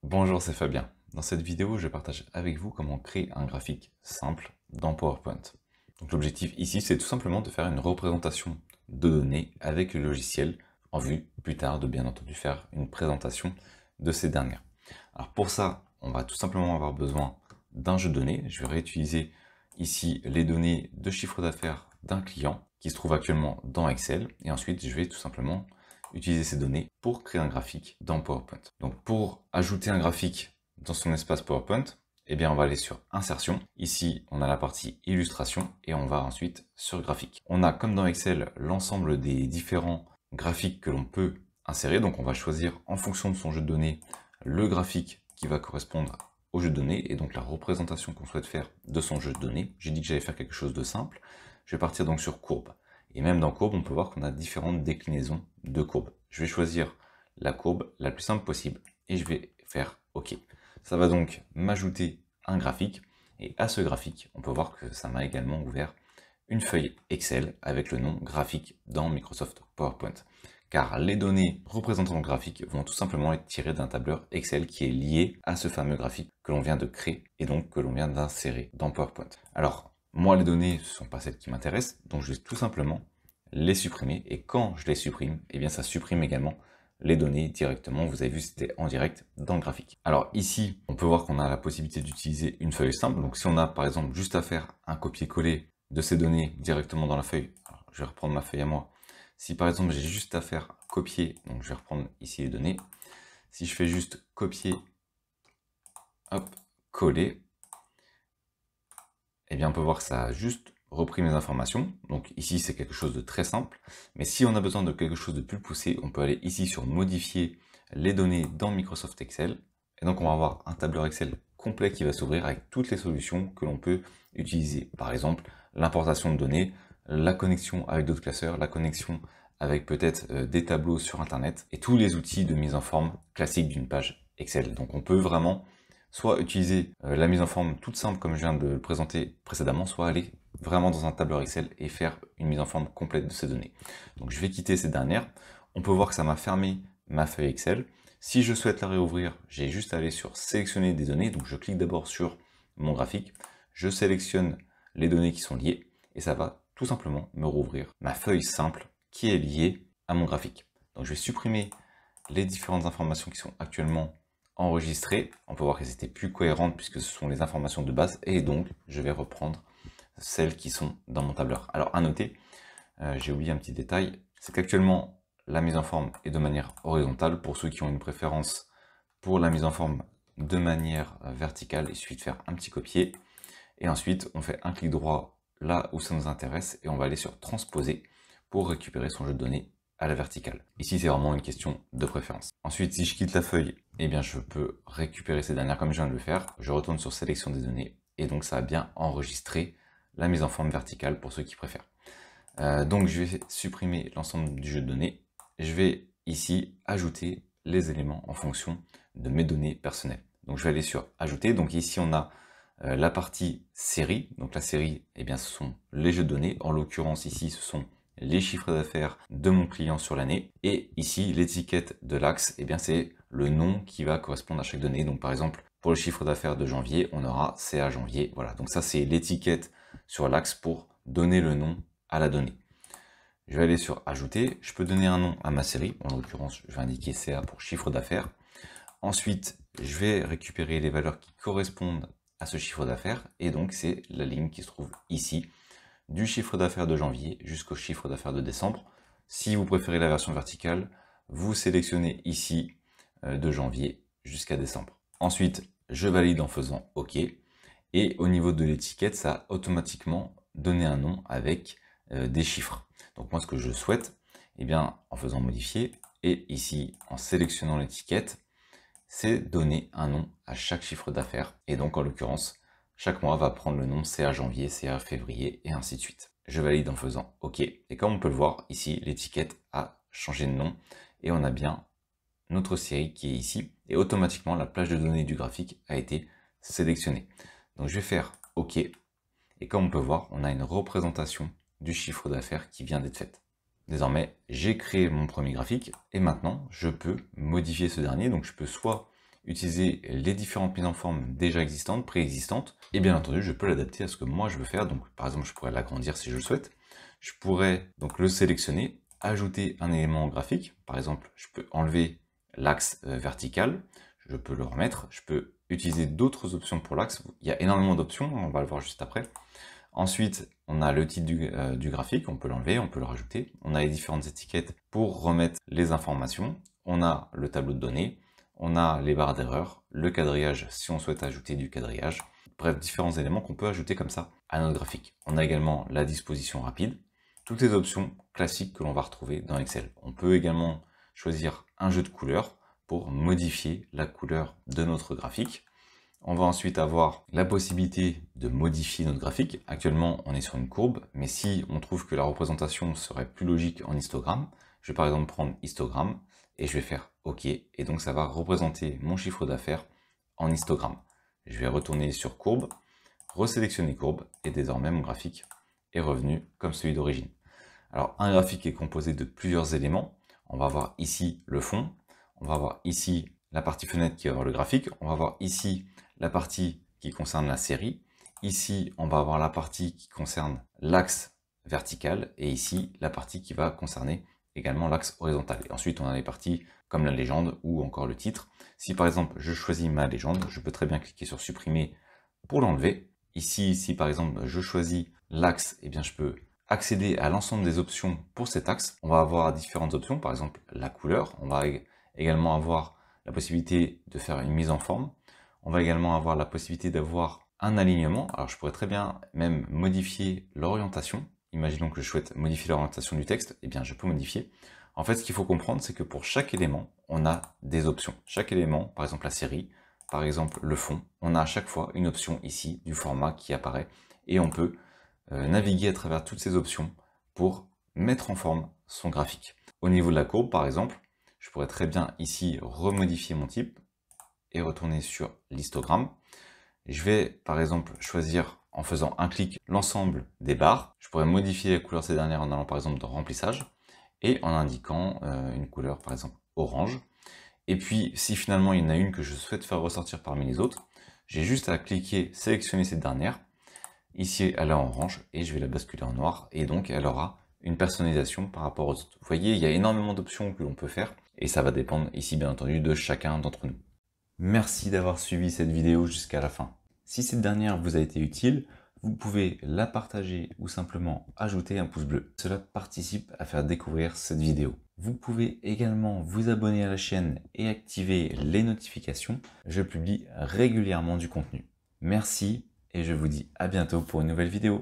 Bonjour, c'est Fabien. Dans cette vidéo, je partage avec vous comment créer un graphique simple dans PowerPoint. Donc l'objectif ici, c'est tout simplement de faire une représentation de données avec le logiciel en vue plus tard de bien entendu faire une présentation de ces dernières. Alors pour ça, on va tout simplement avoir besoin d'un jeu de données. Je vais réutiliser ici les données de chiffre d'affaires d'un client qui se trouve actuellement dans Excel et ensuite je vais tout simplement utiliser ces données pour créer un graphique dans PowerPoint. Donc pour ajouter un graphique dans son espace PowerPoint, eh bien on va aller sur Insertion. Ici, on a la partie Illustration et on va ensuite sur Graphique. On a comme dans Excel l'ensemble des différents graphiques que l'on peut insérer. Donc on va choisir en fonction de son jeu de données le graphique qui va correspondre au jeu de données et donc la représentation qu'on souhaite faire de son jeu de données. J'ai dit que j'allais faire quelque chose de simple. Je vais partir donc sur Courbe. Et même dans courbe, on peut voir qu'on a différentes déclinaisons de courbes. Je vais choisir la courbe la plus simple possible et je vais faire OK. Ça va donc m'ajouter un graphique et à ce graphique, on peut voir que ça m'a également ouvert une feuille Excel avec le nom graphique dans Microsoft PowerPoint. Car les données représentant le graphique vont tout simplement être tirées d'un tableur Excel qui est lié à ce fameux graphique que l'on vient de créer et donc que l'on vient d'insérer dans PowerPoint. Alors, moi, les données ne sont pas celles qui m'intéressent, donc je vais tout simplement les supprimer. Et quand je les supprime, eh bien ça supprime également les données directement. Vous avez vu, c'était en direct dans le graphique. Alors ici, on peut voir qu'on a la possibilité d'utiliser une feuille simple. Donc si on a par exemple juste à faire un copier-coller de ces données directement dans la feuille, alors, je vais reprendre ma feuille à moi. Si par exemple j'ai juste à faire copier, donc je vais reprendre ici les données. Si je fais juste copier, hop, coller, eh bien on peut voir que ça a juste repris mes informations. Donc ici c'est quelque chose de très simple. Mais si on a besoin de quelque chose de plus poussé, on peut aller ici sur modifier les données dans Microsoft Excel. Et donc on va avoir un tableur Excel complet qui va s'ouvrir avec toutes les solutions que l'on peut utiliser. Par exemple, l'importation de données, la connexion avec d'autres classeurs, la connexion avec peut-être des tableaux sur Internet et tous les outils de mise en forme classiques d'une page Excel. Donc on peut vraiment soit utiliser la mise en forme toute simple comme je viens de le présenter précédemment, soit aller vraiment dans un tableur Excel et faire une mise en forme complète de ces données. Donc je vais quitter ces dernières. On peut voir que ça m'a fermé ma feuille Excel. Si je souhaite la réouvrir, j'ai juste à aller sur sélectionner des données. Donc je clique d'abord sur mon graphique, je sélectionne les données qui sont liées et ça va tout simplement me rouvrir ma feuille simple qui est liée à mon graphique. Donc je vais supprimer les différentes informations qui sont actuellement enregistrées. On peut voir qu'elles étaient plus cohérentes puisque ce sont les informations de base et donc je vais reprendre celles qui sont dans mon tableur. Alors à noter, j'ai oublié un petit détail, c'est qu'actuellement la mise en forme est de manière horizontale. Pour ceux qui ont une préférence pour la mise en forme de manière verticale, il suffit de faire un petit copier et ensuite on fait un clic droit là où ça nous intéresse et on va aller sur transposer pour récupérer son jeu de données à la verticale. Ici c'est vraiment une question de préférence. Ensuite si je quitte la feuille, eh bien je peux récupérer ces dernières comme je viens de le faire. Je retourne sur sélection des données et donc ça a bien enregistré la mise en forme verticale pour ceux qui préfèrent. Donc je vais supprimer l'ensemble du jeu de données. Je vais ici ajouter les éléments en fonction de mes données personnelles. Donc je vais aller sur ajouter. Donc ici on a la partie série. Donc la série, eh bien ce sont les jeux de données. En l'occurrence ici ce sont les chiffres d'affaires de mon client sur l'année. Et ici l'étiquette de l'axe, eh bien c'est le nom qui va correspondre à chaque donnée. Donc par exemple pour le chiffre d'affaires de janvier, on aura CA janvier. Voilà, donc ça c'est l'étiquette sur l'axe pour donner le nom à la donnée. Je vais aller sur ajouter, je peux donner un nom à ma série, en l'occurrence je vais indiquer CA pour chiffre d'affaires. Ensuite je vais récupérer les valeurs qui correspondent à ce chiffre d'affaires et donc c'est la ligne qui se trouve ici du chiffre d'affaires de janvier jusqu'au chiffre d'affaires de décembre. Si vous préférez la version verticale, vous sélectionnez ici de janvier jusqu'à décembre. Ensuite je valide en faisant OK et au niveau de l'étiquette ça a automatiquement donné un nom avec des chiffres. Donc moi ce que je souhaite, eh bien en faisant modifier et ici en sélectionnant l'étiquette, c'est donner un nom à chaque chiffre d'affaires. Et donc en l'occurrence, chaque mois va prendre le nom CA janvier, CA février et ainsi de suite. Je valide en faisant OK. Et comme on peut le voir ici, l'étiquette a changé de nom et on a bien notre série qui est ici. Et automatiquement, la plage de données du graphique a été sélectionnée. Donc je vais faire OK. Et comme on peut voir, on a une représentation du chiffre d'affaires qui vient d'être faite. Désormais, j'ai créé mon premier graphique et maintenant, je peux modifier ce dernier. Donc je peux soit utiliser les différentes mises en forme déjà existantes, préexistantes, et bien entendu, je peux l'adapter à ce que moi je veux faire. Donc, par exemple, je pourrais l'agrandir si je le souhaite. Je pourrais donc le sélectionner, ajouter un élément graphique. Par exemple, je peux enlever l'axe vertical, je peux le remettre, je peux utiliser d'autres options pour l'axe. Il y a énormément d'options, on va le voir juste après. Ensuite, on a le titre du graphique, on peut l'enlever, on peut le rajouter. On a les différentes étiquettes pour remettre les informations. On a le tableau de données, on a les barres d'erreur, le quadrillage si on souhaite ajouter du quadrillage. Bref, différents éléments qu'on peut ajouter comme ça à notre graphique. On a également la disposition rapide, toutes les options classiques que l'on va retrouver dans Excel. On peut également choisir un jeu de couleurs pour modifier la couleur de notre graphique. On va ensuite avoir la possibilité de modifier notre graphique. Actuellement, on est sur une courbe, mais si on trouve que la représentation serait plus logique en histogramme, je vais par exemple prendre histogramme et je vais faire OK. Et donc, ça va représenter mon chiffre d'affaires en histogramme. Je vais retourner sur courbe, resélectionner courbe et désormais mon graphique est revenu comme celui d'origine. Alors, un graphique est composé de plusieurs éléments. On va voir ici le fond, on va voir ici la partie fenêtre qui va avoir le graphique, on va voir ici la partie qui concerne la série. Ici, on va avoir la partie qui concerne l'axe vertical et ici, la partie qui va concerner également l'axe horizontal. Et ensuite, on a les parties comme la légende ou encore le titre. Si par exemple, je choisis ma légende, je peux très bien cliquer sur supprimer pour l'enlever. Ici, si par exemple, je choisis l'axe, eh bien, je peux accéder à l'ensemble des options pour cet axe. On va avoir différentes options, par exemple la couleur. On va également avoir la possibilité de faire une mise en forme. On va également avoir la possibilité d'avoir un alignement. Alors je pourrais très bien même modifier l'orientation. Imaginons que je souhaite modifier l'orientation du texte, eh bien je peux modifier. En fait, ce qu'il faut comprendre, c'est que pour chaque élément, on a des options. Chaque élément, par exemple la série, par exemple le fond, on a à chaque fois une option ici du format qui apparaît et on peut naviguer à travers toutes ces options pour mettre en forme son graphique. Au niveau de la courbe, par exemple, je pourrais très bien ici remodifier mon type et retourner sur l'histogramme. Je vais par exemple choisir en faisant un clic l'ensemble des barres. Je pourrais modifier la couleur de ces dernières en allant par exemple dans remplissage et en indiquant une couleur par exemple orange. Et puis si finalement il y en a une que je souhaite faire ressortir parmi les autres, j'ai juste à cliquer sélectionner cette dernière. Ici elle est en orange et je vais la basculer en noir et donc elle aura une personnalisation par rapport aux autres. Vous voyez, il y a énormément d'options que l'on peut faire et ça va dépendre ici bien entendu de chacun d'entre nous. Merci d'avoir suivi cette vidéo jusqu'à la fin. Si cette dernière vous a été utile, vous pouvez la partager ou simplement ajouter un pouce bleu. Cela participe à faire découvrir cette vidéo. Vous pouvez également vous abonner à la chaîne et activer les notifications. Je publie régulièrement du contenu. Merci et je vous dis à bientôt pour une nouvelle vidéo.